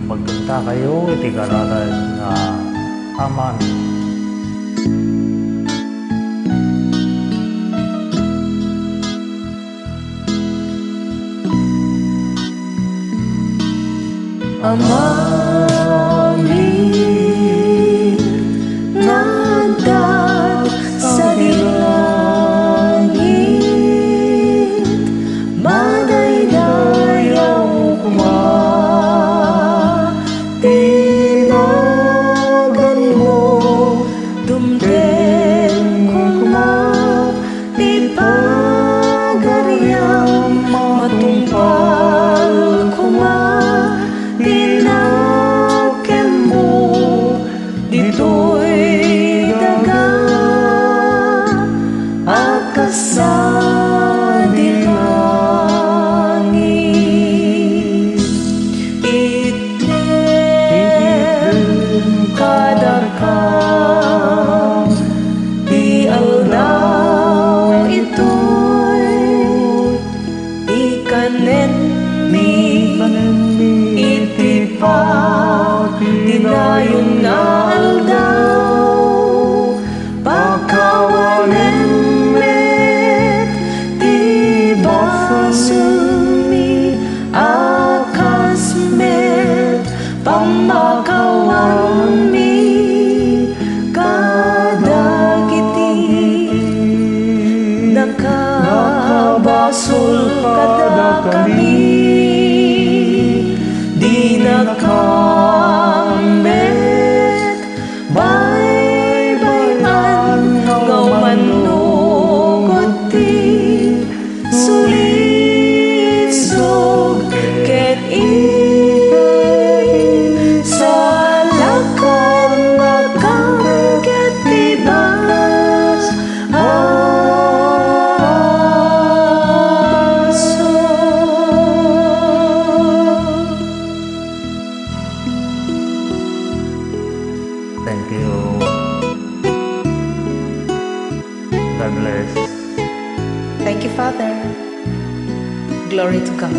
pagpunta kayo, iti kararan nga AMAMI. AMAMI nagdag sa dilangit, madaydayaw kuma, tinagan mo, dumten kuma, di pagaryang matumpal kuma, tinaken mo, dito'y daga, akasa dilangit. Itlen kadakam, di aldaw ito'y ikanen mi, itipa dinayon na aldaw, pakawanen met di basumi, akas met pamakawan mi, kadagiti nakabasul kada kami, di nakambet bay-bayan ngaw manugot ti sulisog ket sa lakam nakaket ti bas aso. Thank you. God bless. Thank you, Father. Glory to God.